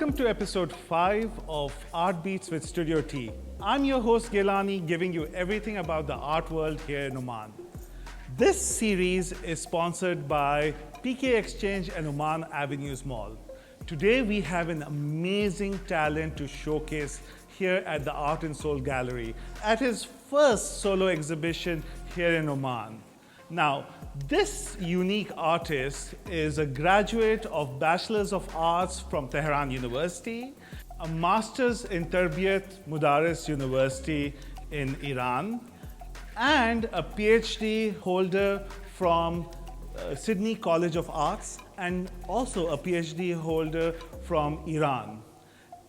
Welcome to episode 5 of ArtBeats with Studio.t. I'm your host Gailani, giving you everything about the art world here in Oman. This series is sponsored by PK Exchange and Oman Avenues Mall. Today we have an amazing talent to showcase here at the Art and Soul Gallery at his first solo exhibition here in Oman. Now, this unique artist is a graduate of Bachelor's of Arts from Tehran University, a Master's in Tarbiyat Mudaris University in Iran, and a PhD holder from Sydney College of Arts, and also a PhD holder from Iran.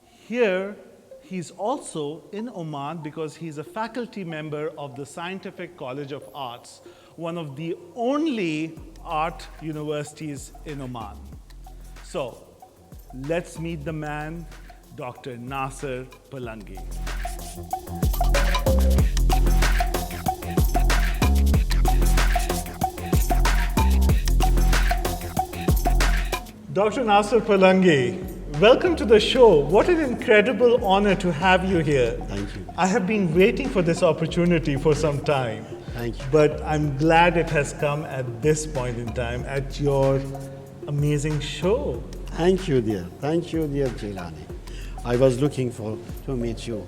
Here, he's also in Oman because he's a faculty member of the Scientific College of Arts, one of the only art universities in Oman. So, let's meet the man, Dr. Nasser Palangi. Dr. Nasser Palangi, welcome to the show. What an incredible honor to have you here. Thank you. I have been waiting for this opportunity for some time. Thank you. But I'm glad it has come at this point in time at your amazing show. Thank you, dear. Thank you, dear Gailani. I was looking to meet you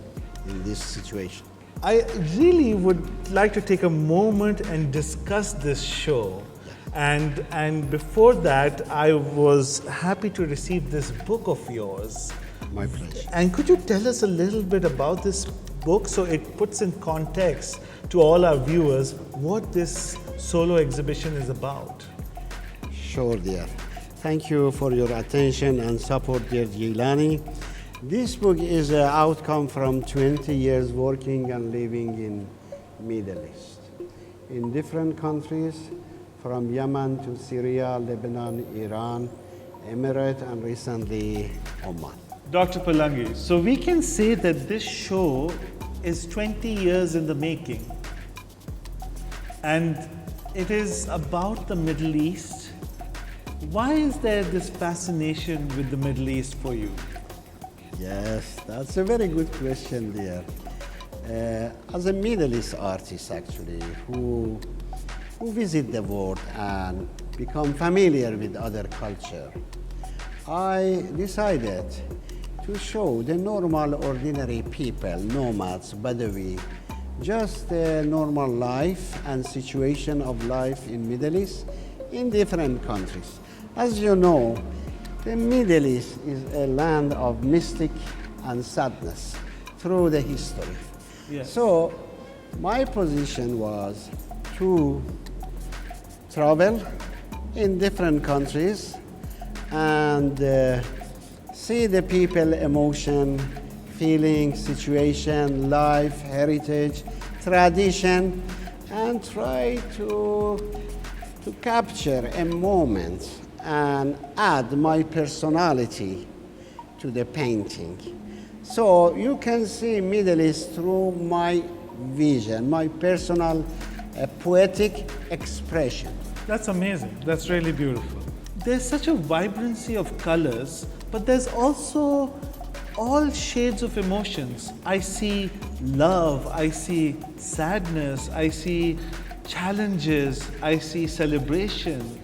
in this situation. I really would like to take a moment and discuss this show. And before that, I was happy to receive this book of yours. My pleasure. And could you tell us a little bit about this book so it puts in context to all our viewers what this solo exhibition is about? Sure, dear. Thank you for your attention and support, dear Gailani. This book is an outcome from 20 years working and living in Middle East, in different countries, from Yemen to Syria, Lebanon, Iran, Emirates, and recently Oman. Dr. Palangi, so we can say that this show is 20 years in the making. And it is about the Middle East. Why is there this fascination with the Middle East for you? Yes, that's a very good question, dear. As a Middle East artist, actually, who visit the world and become familiar with other culture, I decided to show the normal, ordinary people, nomads, Badawi, just a normal life and situation of life in Middle East in different countries. As you know, the Middle East is a land of mystic and sadness through the history. Yes. So my position was to travel in different countries and see the people emotion, feeling, situation, life, heritage, tradition, and try to capture a moment and add my personality to the painting. So you can see Middle East through my vision, my personal poetic expression. That's amazing. That's really beautiful. There's such a vibrancy of colors, but there's also all shades of emotions. I see love, I see sadness, I see challenges, I see celebration.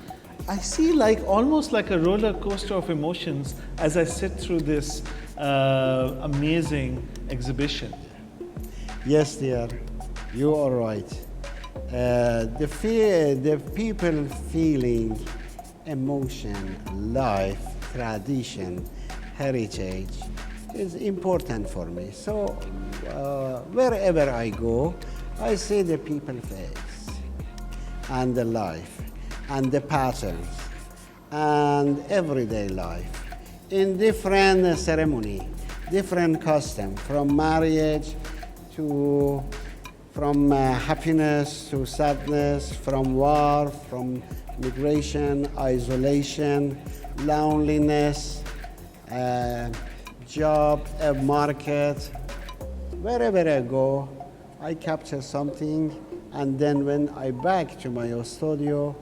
I see almost like a roller coaster of emotions as I sit through this amazing exhibition. Yes, dear, you are right. The people feeling emotion, life, tradition, heritage is important for me. So wherever I go, I see the people face and the life and the patterns and everyday life in different ceremony, different custom, from marriage to from happiness to sadness, from war, from migration, isolation, loneliness, job, market. Wherever I go, I capture something, and then when I back to my studio,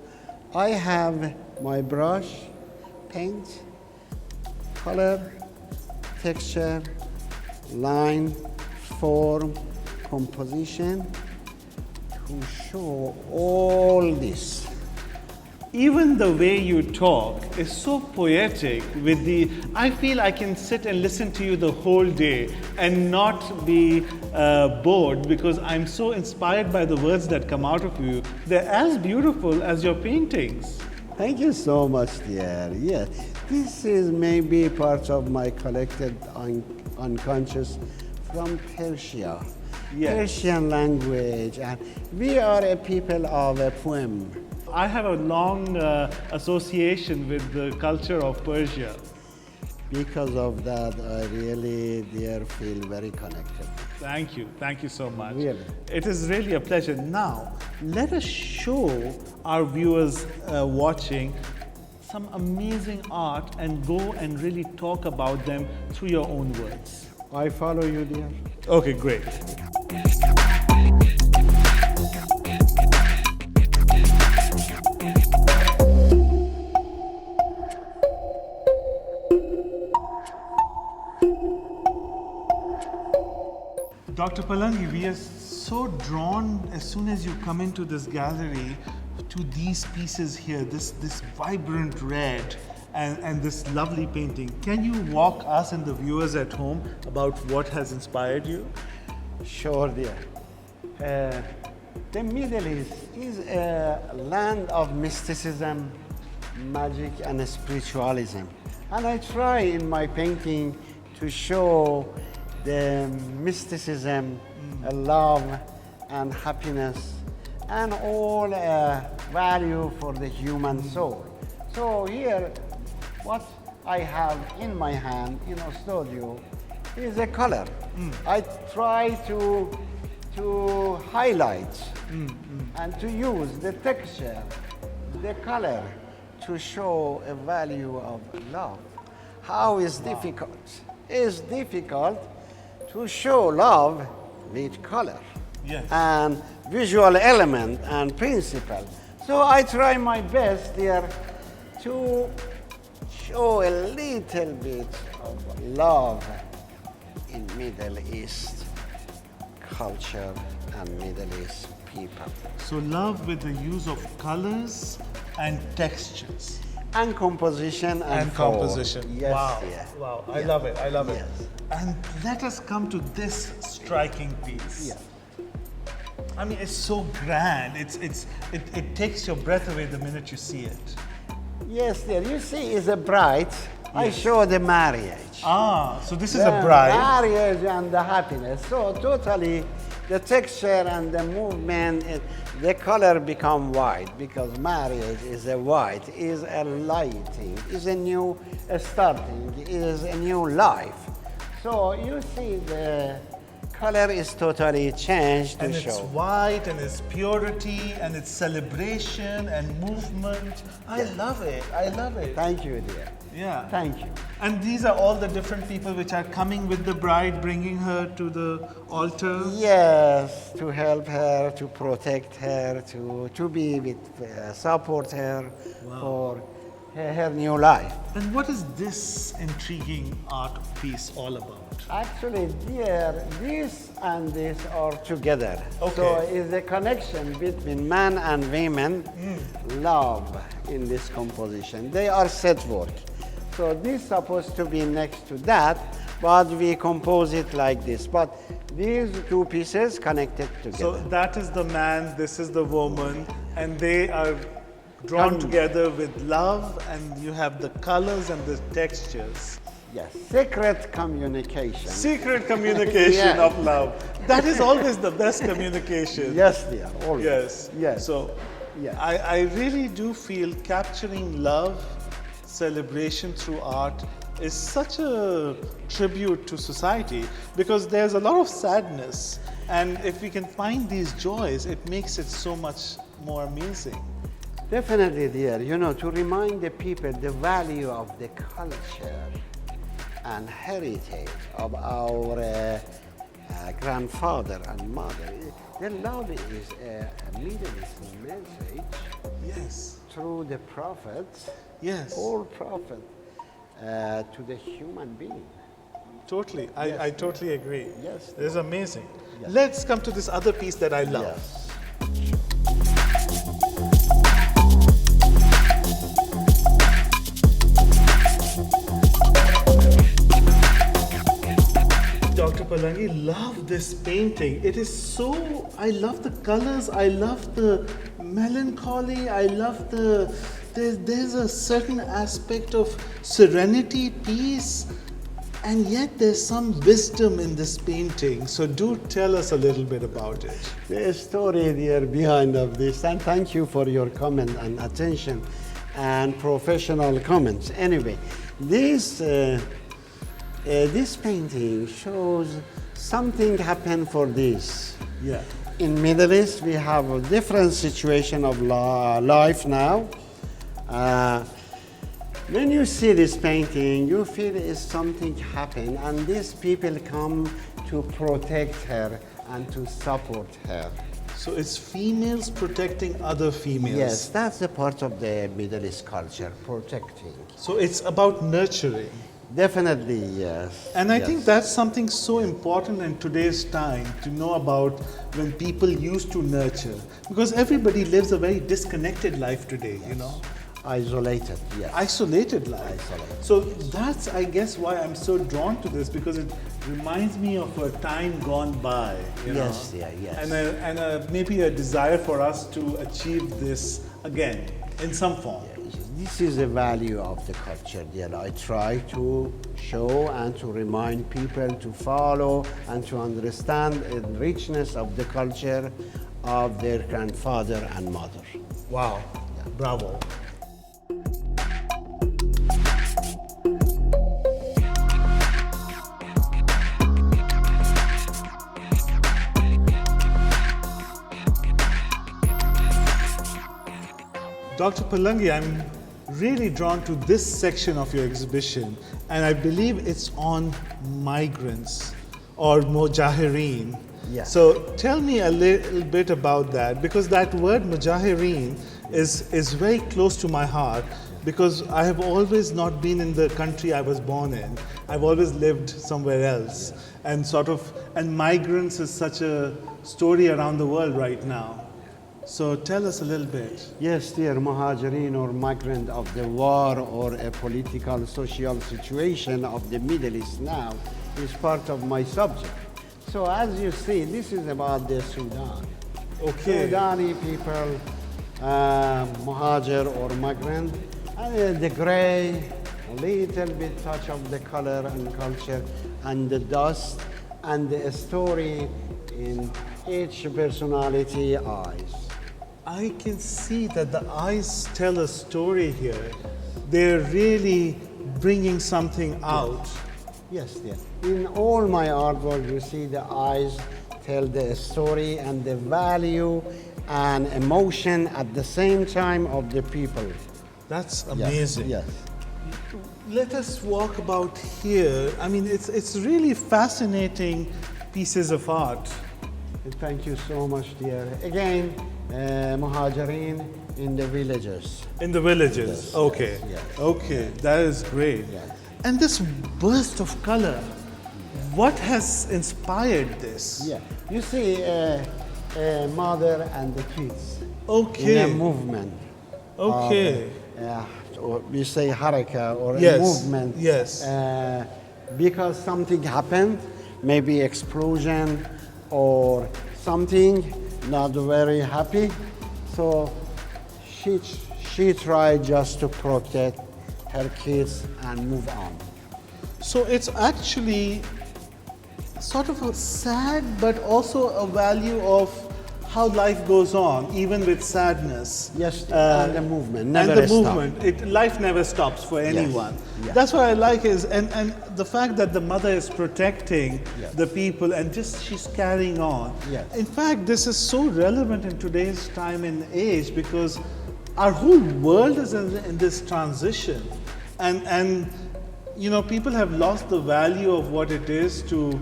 I have my brush, paint, color, texture, line, form, composition to show all this. Even the way you talk is so poetic with I feel I can sit and listen to you the whole day and not be bored because I'm so inspired by the words that come out of you. They're as beautiful as your paintings. Thank you so much, dear. Yes, this is maybe part of my collected unconscious from Persia. Yes. Persian language, and we are a people of a poem. I have a long association with the culture of Persia. Because of that, I really, dear, feel very connected. Thank you so much. Really. It is really a pleasure. Now, let us show our viewers watching some amazing art and go and really talk about them through your own words. I follow you, dear. Okay, great. Dr. Palangi, we are so drawn as soon as you come into this gallery to these pieces here, this vibrant red and this lovely painting. Can you walk us and the viewers at home about what has inspired you? Sure, dear. The Middle East is a land of mysticism, magic, and spiritualism. And I try in my painting to show the mysticism, love, and happiness, and all value for the human soul. So here, what I have in my hand in a studio is a color. I try to highlight and to use the texture, the color, to show a value of love. How is difficult? It's difficult to show love with color. Yes. And visual element and principle. So I try my best here to show a little bit of love in Middle East culture and Middle East people. So love with the use of colors and textures. And composition and form. Composition. Yes, Wow. yeah. Wow. I Yeah. love it. I love it. Yes. And let us come to this striking piece. Yeah. I mean, it's so grand. It takes your breath away the minute you see it. Yes, there. You see, it's a bride. I Yes. show the marriage. Ah, so this is The a bride. marriage and the happiness. So totally, the texture and the movement, the color become white because marriage is a white, is a lighting, is a new starting, is a new life. So you see the color is totally changed to And it's show. white, and it's purity, and it's celebration and movement. I love it. I love it. Thank you, dear. Yeah. Thank you. And these are all the different people which are coming with the bride, bringing her to the altar. Yes, to help her, to protect her, to be with, support her for her new life. And what is this intriguing art piece all about? Actually, dear, this and this are together. Okay. So it's a connection between man and women, love in this composition. They are set work. So this is supposed to be next to that, but we compose it like this. But these two pieces connected So together. that is the man, this is the woman, and they are drawn Come. together with love, and you have the colors and the textures. Yes, secret communication. Secret communication Yeah. of love. That is always the best communication. Yes, dear, always. Yes. Yes. So Yes. I really do feel capturing love, celebration through art is such a tribute to society because there's a lot of sadness. And if we can find these joys, it makes it so much more amazing. Definitely, dear. You know, to remind the people the value of the culture and heritage of our grandfather and mother. The love is a Middle Eastern message Yes. through the prophets, Yes. all prophets, to the human being. Totally. I totally agree. Yes. It is amazing. Yes. Let's come to this other piece that I love. Yes. Dr. Palangi, love this painting. It is so, I love the colors, I love the melancholy, I love there's a certain aspect of serenity, peace, and yet there's some wisdom in this painting. So do tell us a little bit about it. The story there behind of this, and thank you for your comment and attention and professional comments. Anyway, this painting shows something happened for this. Yeah. In Middle East, we have a different situation of life now. When you see this painting, you feel is something happened, and these people come to protect her and to support her. So it's females protecting other females. Yes, that's the part of the Middle East culture, protecting. So it's about nurturing. Definitely, yes. And I yes. think that's something so important in today's time to know about when people used to nurture. Because everybody lives a very disconnected life today, you know. Isolated, yes. Isolated life. Isolated. So that's, I guess, why I'm so drawn to this, because it reminds me of a time gone by. You Yes, know? yeah, yes. And maybe a desire for us to achieve this again in some form. This is the value of the culture that I try to show and to remind people to follow and to understand the richness of the culture of their grandfather and mother. Wow. Bravo. Dr. Palangi, I'm really drawn to this section of your exhibition, and I believe it's on migrants or Mujahireen. Yeah. So tell me a little bit about that, because that word Mujahireen is very close to my heart, because I have always not been in the country I was born in. I've always lived somewhere else, and migrants is such a story around the world right now. So tell us a little bit. Yes, dear Muhajirin or migrant of the war or a political social situation of the Middle East now is part of my subject. So as you see, this is about the Sudan. Okay. Sudani people, Muhajir or migrant, and the gray, a little bit touch of the color and culture, and the dust, and the story in each personality eyes. I can see that the eyes tell a story here. They're really bringing something out. Yes, dear. In all my artwork, you see the eyes tell the story and the value and emotion at the same time of the people. That's amazing. Yes. Let us walk about here. I mean, it's really fascinating pieces of art. Thank you so much, dear. Again, Muhajirin in the villages. In the villages. Yes, Okay. yes, yes. Okay. That is great. Yes. And this burst of color, what has inspired this? Yeah. You see a mother and the kids Okay. in a movement. Okay. Or we say haraka or Yes, a movement. yes. Because something happened, maybe explosion or something not very happy. So she tried just to protect her kids and move on. So it's actually sort of a sad, but also a value of how life goes on, even with sadness. Yes, and the movement never and the stops. movement, life never stops for anyone. Yes. That's what I like is, and the fact that the mother is protecting Yes. the people and just she's carrying on. Yes. In fact, this is so relevant in today's time and age because our whole world is in this transition, and you know, people have lost the value of what it is to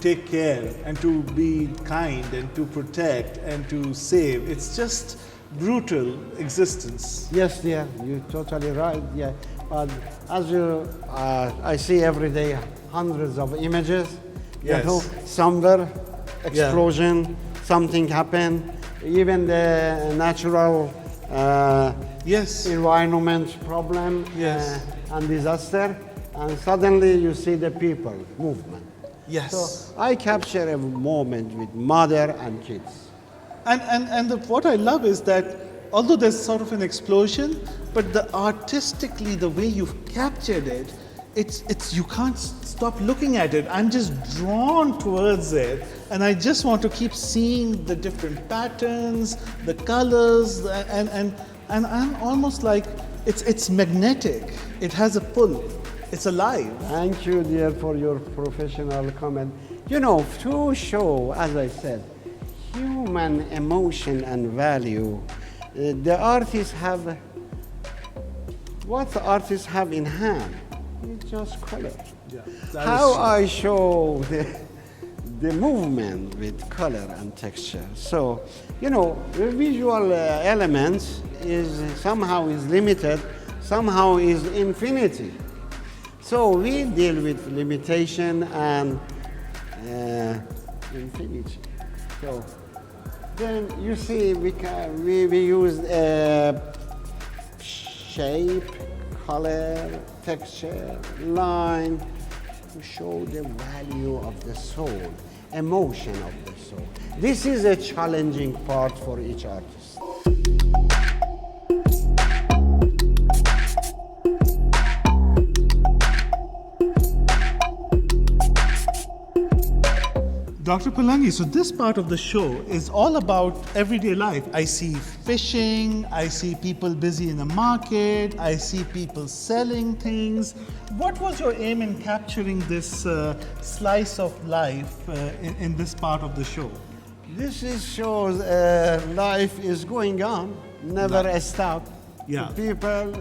take care and to be kind and to protect and to save. It's just brutal existence. Yes, dear, you're totally right. Yeah, but as you, I see every day hundreds of images. Yes. You know, somewhere, explosion, something happened, even the natural Yes. environment problem Yes. and disaster, and suddenly you see the people movement. Yes. So I capture a moment with mother and kids. What I love is that although there's sort of an explosion, but artistically the way you've captured it, it's you can't stop looking at it. I'm just drawn towards it, and I just want to keep seeing the different patterns, the colors, and I'm almost like it's magnetic. It has a pull. It's alive. Thank you, dear, for your professional comment. You know, to show, as I said, human emotion and value, the artists have, what the artists have in hand, it's just color. Yeah, How I show the movement with color and texture. So, you know, the visual elements is somehow is limited, somehow is infinity. So we deal with limitation and infinity. So then you see we use shape, color, texture, line to show the value of the soul, emotion of the soul. This is a challenging part for each artist. Dr. Palangi, so this part of the show is all about everyday life. I see fishing, I see people busy in the market, I see people selling things. What was your aim in capturing this slice of life in this part of the show? This shows life is going on, never a stop. Yeah. People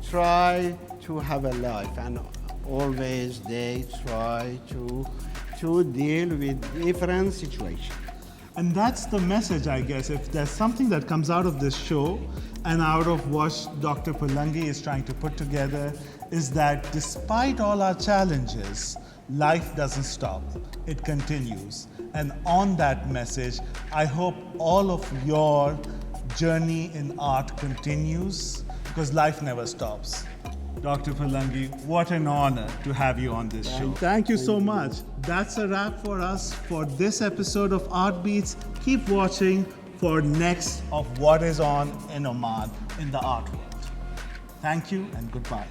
try to have a life, and always they try to deal with different situations. And that's the message, I guess. If there's something that comes out of this show and out of what Dr. Palangi is trying to put together, is that despite all our challenges, life doesn't stop. It continues. And on that message, I hope all of your journey in art continues, because life never stops. Dr. Palangi, what an honor to have you on this show. Thank you so much. That's a wrap for us for this episode of ArtBeats. Keep watching for next of what is on in Oman in the art world. Thank you and goodbye.